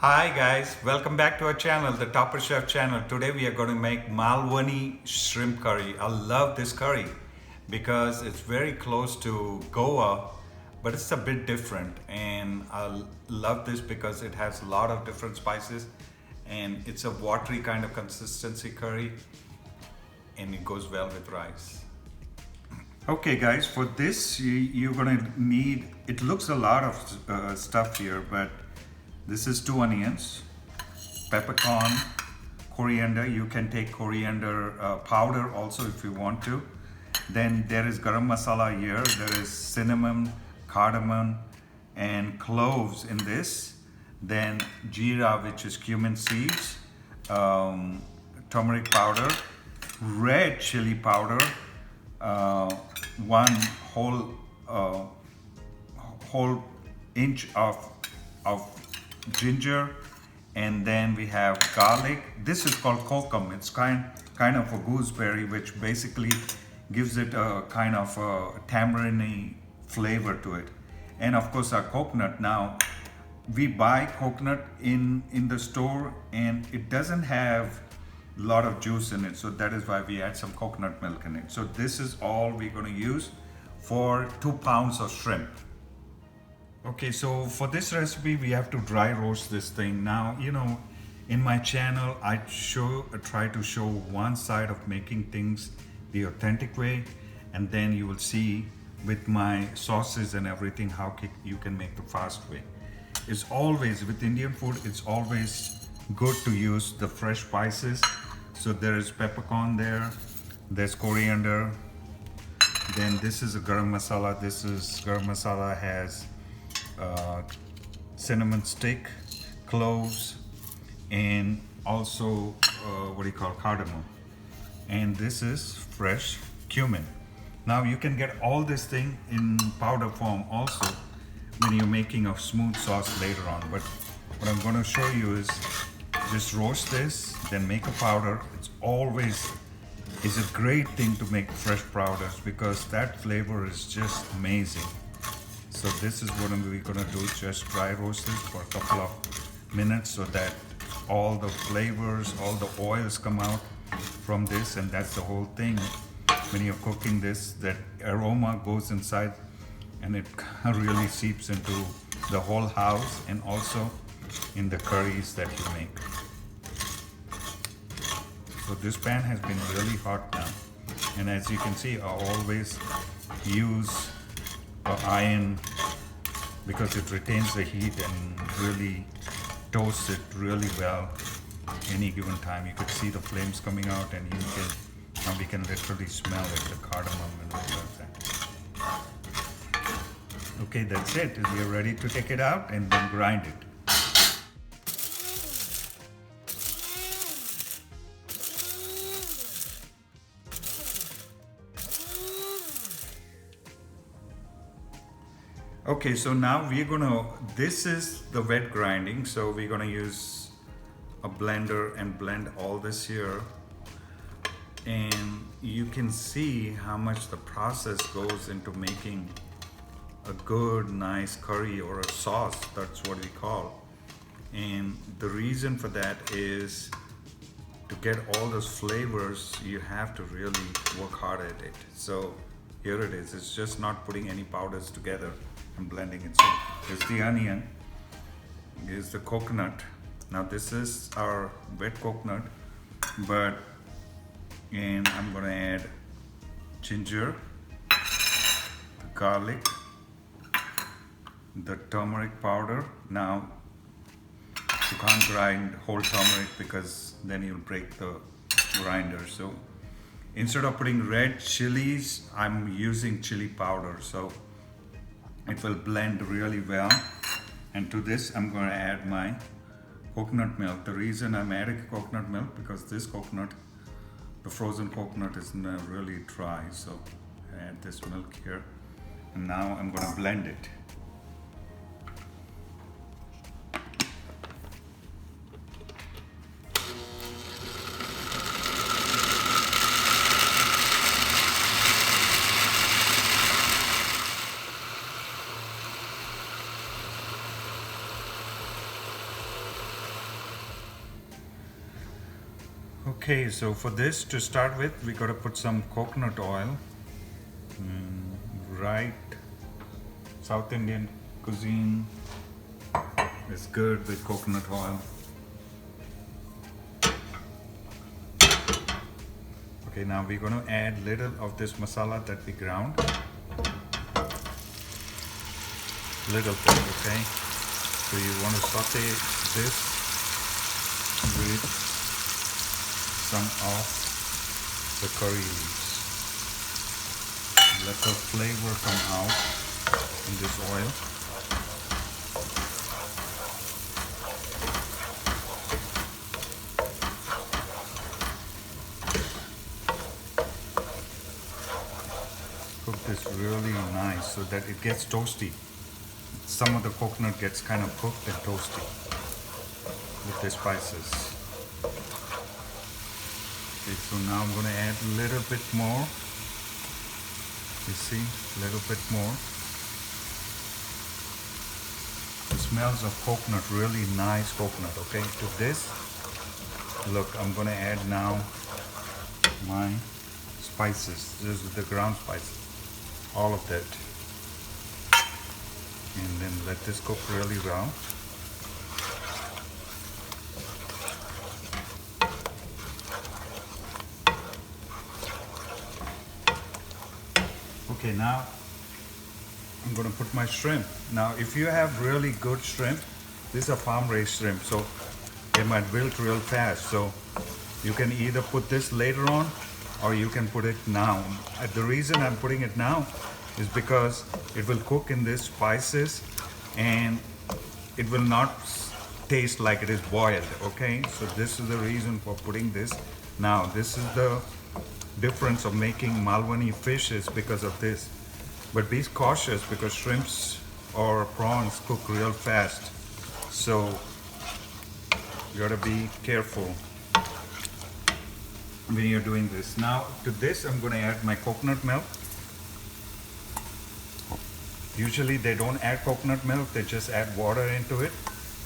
Hi guys, welcome back to our channel, the Topper Chef channel. Today we are going to make Malvani shrimp curry. I love this curry because it's very close to Goa, but it's a bit different. And I love this because it has a lot of different spices and it's a watery kind of consistency curry and it goes well with rice. Okay guys, for this you're gonna need, it looks a lot of stuff here, but this is 2 onions, peppercorn, coriander. You can take coriander powder also if you want to. Then there is garam masala here. There is cinnamon, cardamom, and cloves in this. Then jeera, which is cumin seeds, turmeric powder, red chili powder, one whole inch of ginger, and then we have garlic. This is called kokum. It's kind of a gooseberry, which basically gives it a kind of a tamarind flavor to it. And of course our coconut. Now we buy coconut in the store and it doesn't have a lot of juice in it, so that is why we add some coconut milk in it. So this is all we're going to use for 2 pounds of shrimp. Okay, so for this recipe we have to dry roast this thing. Now, you know, in my channel I try to show one side of making things the authentic way, and then you will see with my sauces and everything how you can make the fast way. It's always, with Indian food, it's always good to use the fresh spices. So there is peppercorn there, there's coriander, then this is a garam masala. This is garam masala, has cinnamon stick, cloves, and also cardamom. And this is fresh cumin. Now you can get all this thing in powder form also when you're making a smooth sauce later on. But what I'm going to show you is just roast this, then make a powder. It's always is a great thing to make fresh powders because that flavor is just amazing. So this is what we're gonna do, just dry roast this for a couple of minutes so that all the flavors, all the oils come out from this, and that's the whole thing. When you're cooking this, that aroma goes inside and it really seeps into the whole house and also in the curries that you make. So this pan has been really hot now, and as you can see I always use iron because it retains the heat and really toasts it really well any given time. You could see the flames coming out, and we can literally smell it, the cardamom and all of that. Okay, that's it. We are ready to take it out and then grind it. Okay, so now this is the wet grinding, so we're gonna use a blender and blend all this here. And you can see how much the process goes into making a good, nice curry or a sauce, that's what we call. And the reason for that is to get all those flavors, you have to really work hard at it. So here it is. It's just not putting any powders together and blending it. So here's the onion, here's the coconut. Now this is our wet coconut, and I'm gonna add ginger, the garlic, the turmeric powder. Now you can't grind whole turmeric because then you'll break the grinder. So instead of putting red chilies, I'm using chili powder, so it will blend really well. And to this I'm going to add my coconut milk. The reason I'm adding coconut milk because this coconut, the frozen coconut, is really dry, so I add this milk here, and now I'm going to blend it. Okay, so for this to start with, we gotta put some coconut oil. Right, South Indian cuisine is good with coconut oil. Okay, now we're gonna add little of this masala that we ground. Little bit, okay? So you want to saute this with some of the curry leaves. Let the flavor come out in this oil. Cook this really nice so that it gets toasty. Some of the coconut gets kind of cooked and toasty with the spices. Okay, so now I'm going to add a little bit more. You see, a little bit more. It smells of coconut, really nice coconut, okay? To this, look, I'm going to add now my spices. This is the ground spices, all of that. And then let this cook really well. Okay, now I'm going to put my shrimp. Now if you have really good shrimp, these are farm raised shrimp, so they might wilt real fast. So you can either put this later on or you can put it now. The reason I'm putting it now is because it will cook in these spices and it will not taste like it is boiled, okay? So this is the reason for putting this now. This is the difference of making Malvani fish is because of this. But be cautious because shrimps or prawns cook real fast. So you gotta be careful when you're doing this. Now to this I'm gonna add my coconut milk. Usually they don't add coconut milk, they just add water into it.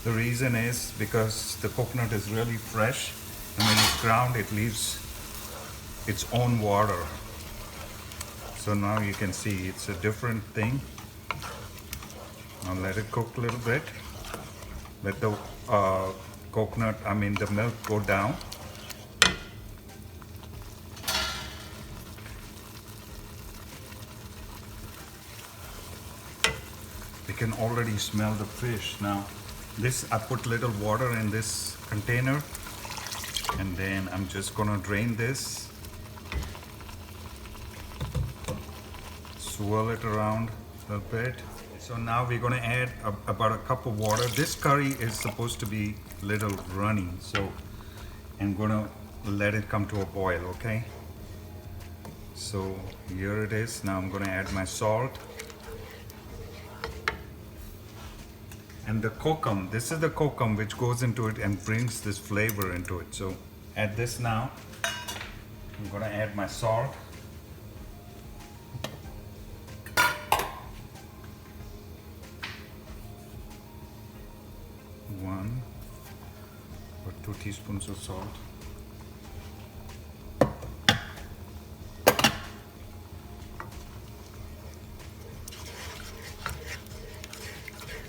The reason is because the coconut is really fresh and when it's ground it leaves its own water. So now you can see it's a different thing. Now let it cook a little bit. Let the the milk go down. You can already smell the fish. Now this, I put little water in this container and then I'm just gonna drain this, swirl it around a little bit. So now we're gonna add about a cup of water. This curry is supposed to be little runny, so I'm gonna let it come to a boil, okay? So here it is. Now I'm gonna add my salt. And the kokum, this is the kokum which goes into it and brings this flavor into it. So add this now. I'm gonna add my salt. One or 2 teaspoons of salt.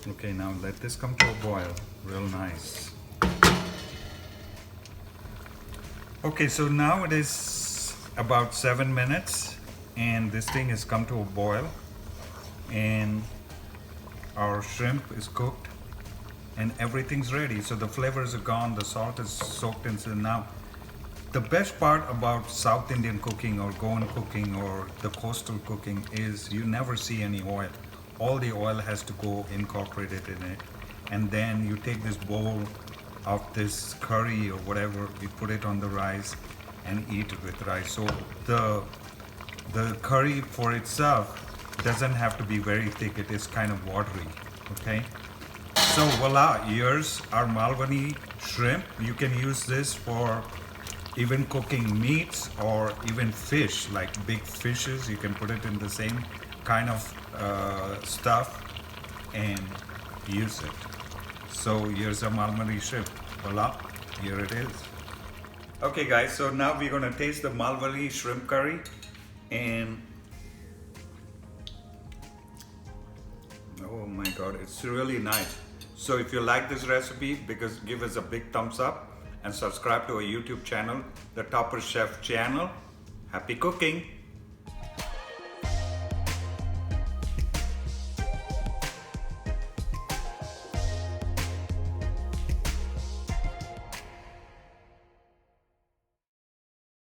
Okay, now let this come to a boil, real nice. Okay, so now it is about 7 minutes and this thing has come to a boil and our shrimp is cooked and everything's ready. So the flavors are gone, the salt is soaked in. So now the best part about South Indian cooking or Goan cooking or the coastal cooking is you never see any oil. All the oil has to go incorporated in it. And then you take this bowl of this curry or whatever, you put it on the rice and eat it with rice. So the curry for itself doesn't have to be very thick, it is kind of watery, okay? So voila, here's our Malvani shrimp. You can use this for even cooking meats or even fish, like big fishes. You can put it in the same kind of stuff and use it. So here's a Malvani shrimp. Voila, here it is. Okay guys, so now we're gonna taste the Malvani shrimp curry, and oh my god, it's really nice. So if you like this recipe, give us a big thumbs up and subscribe to our YouTube channel, the Topper Chef channel. Happy cooking!